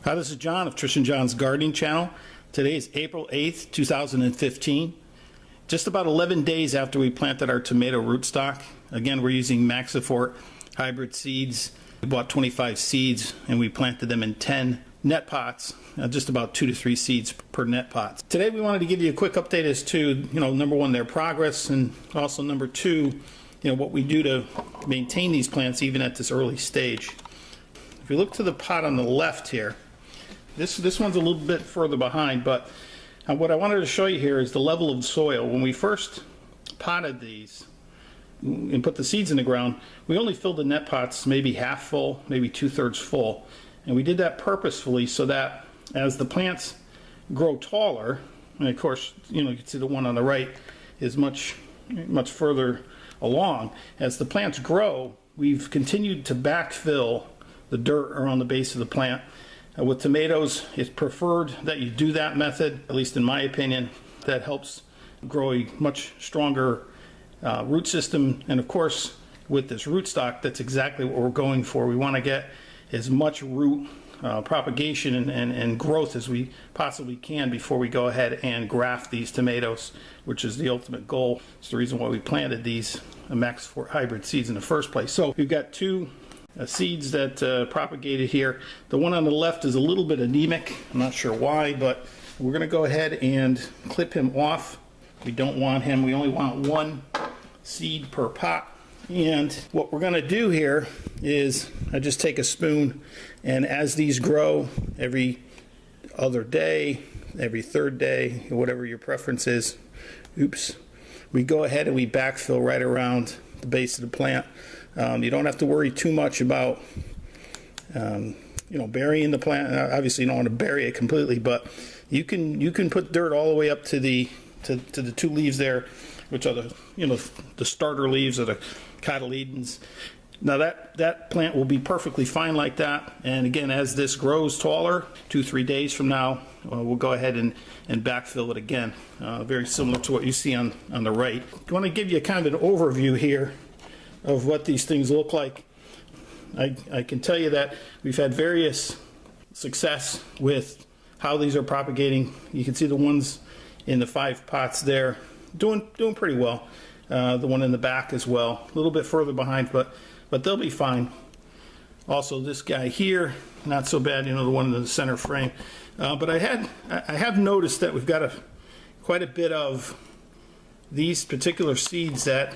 Hi, this is John of Trish and John's Gardening Channel. Today is April 8th, 2015. Just about 11 days after we planted our tomato rootstock. Again, we're using Maxifort hybrid seeds. We bought 25 seeds and we planted them in 10 net pots, just about 2 to 3 seeds per net pot. Today we wanted to give you a quick update as to, number one, their progress, and also number two, what we do to maintain these plants even at this early stage. If you look to the pot on the left here, this one's a little bit further behind, but what I wanted to show you here is the level of soil. When we first potted these and put the seeds in the ground, we only filled the net pots maybe half full, maybe 2/3 full. And we did that purposefully so that as the plants grow taller, and of course, you can see the one on the right is much further along. As the plants grow, we've continued to backfill the dirt around the base of the plant. With tomatoes, it's preferred that you do that method, at least in my opinion. That helps grow a much stronger root system. And of course, with this rootstock, that's exactly what we're going for. We want to get as much root propagation and growth as we possibly can before we go ahead and graft these tomatoes, which is the ultimate goal. It's the reason why we planted these Maxifort hybrid seeds in the first place. So we've got two seeds that propagated here. The one on the left is a little bit anemic. I'm not sure why, but we're going to go ahead and clip him off. We don't want him. We only want one seed per pot. And what we're going to do here is I just take a spoon, and as these grow every other day, every third day, whatever your preference is, we go ahead and we backfill right around the base of the plant. You don't have to worry too much about burying the plant. Obviously you don't want to bury it completely, but you can put dirt all the way up to the two leaves there, which are the starter leaves or the cotyledons. Now that plant will be perfectly fine like that. And again, as this grows taller, 2-3 days from now, we'll go ahead and backfill it again. Very similar to what you see on the right. I want to give you kind of an overview here of what these things look like. I can tell you that we've had various success with how these are propagating. You can see the ones in the 5 pots there doing pretty well. The one in the back as well, a little bit further behind, but they'll be fine. Also, this guy here, not so bad. The one in the center frame. But I have noticed that we've got quite a bit of these particular seeds that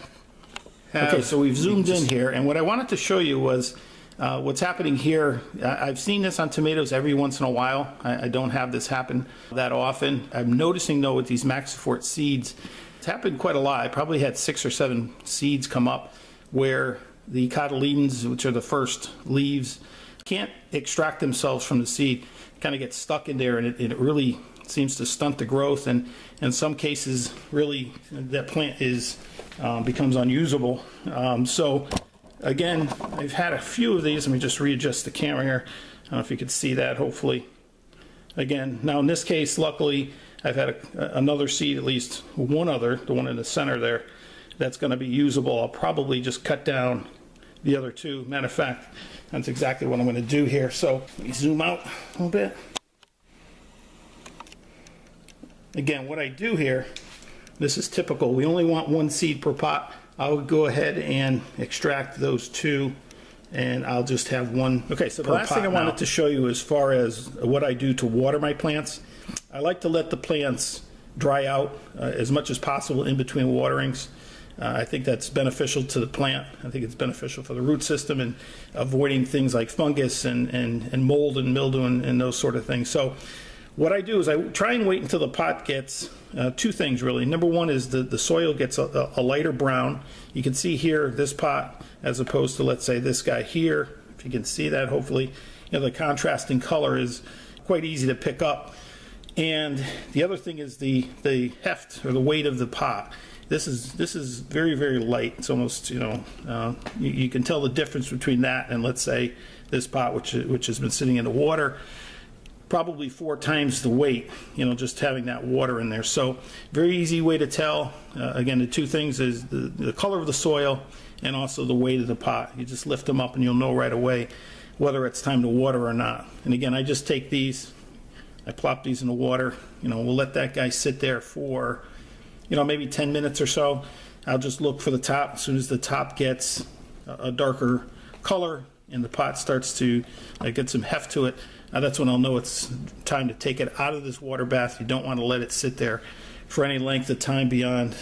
have. Okay, so we've zoomed in here, and what I wanted to show you was what's happening here. I've seen this on tomatoes every once in a while. I don't have this happen that often. I'm noticing though with these Maxifort seeds, it's happened quite a lot. I probably had 6 or 7 seeds come up where the cotyledons, which are the first leaves, can't extract themselves from the seed. Kind of get stuck in there, and it really seems to stunt the growth, and in some cases really that plant becomes unusable. So again, I've had a few of these. Let me just readjust the camera here. I don't know if you could see that, hopefully. Again, now in this case, luckily, I've had another seed, at least one other, the one in the center there, that's going to be usable. I'll probably just cut down the other two. Matter of fact, that's exactly what I'm going to do here. So let me zoom out a little bit. Again, what I do here, this is typical. We only want one seed per pot. I would go ahead and extract those two, and I'll just have one. Okay, so the last thing I wanted to show you as far as what I do to water my plants, I like to let the plants dry out as much as possible in between waterings. I think that's beneficial to the plant. I think it's beneficial for the root system and avoiding things like fungus and mold and mildew and those sort of things. So what I do is I try and wait until the pot gets two things really. Number one is the soil gets a lighter brown. You can see here this pot as opposed to, let's say, this guy here. If you can see that, hopefully, the contrasting color is quite easy to pick up. And the other thing is the heft or the weight of the pot. This is very, very light. It's almost, you can tell the difference between that and, let's say, this pot, which has been sitting in the water, probably 4 times the weight, just having that water in there. So very easy way to tell. Again, the two things is the color of the soil and also the weight of the pot. You just lift them up and you'll know right away whether it's time to water or not. And again, I just take these, I plop these in the water. We'll let that guy sit there for, maybe 10 minutes or so. I'll just look for the top. As soon as the top gets a darker color and the pot starts to get some heft to it, that's when I'll know it's time to take it out of this water bath. You don't want to let it sit there for any length of time beyond,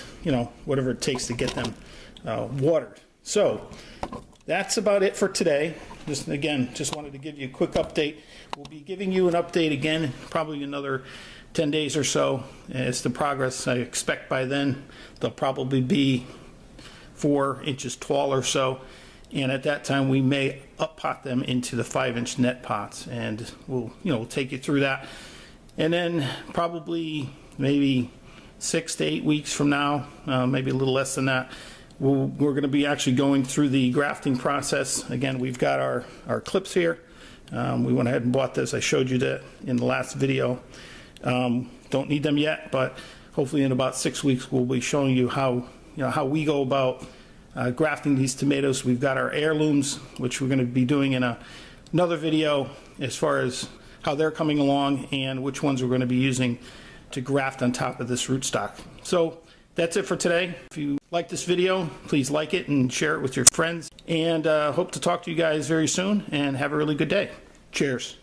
whatever it takes to get them watered. So that's about it for today. Just wanted to give you a quick update. We'll be giving you an update again, probably another 10 days or so as to progress. I expect by then they'll probably be 4 inches tall or so. And at that time, we may up pot them into the 5-inch net pots, and we'll take you through that. And then probably maybe 6 to 8 weeks from now, maybe a little less than that, we're going to be actually going through the grafting process. Again, we've got our clips here. We went ahead and bought this. I showed you that in the last video. Don't need them yet, but hopefully in about 6 weeks we'll be showing you how we go about grafting these tomatoes. We've got our heirlooms, which we're going to be doing in another video as far as how they're coming along and which ones we're going to be using to graft on top of this rootstock. So that's it for today. If you like this video, please like it and share it with your friends. And hope to talk to you guys very soon, and have a really good day. Cheers.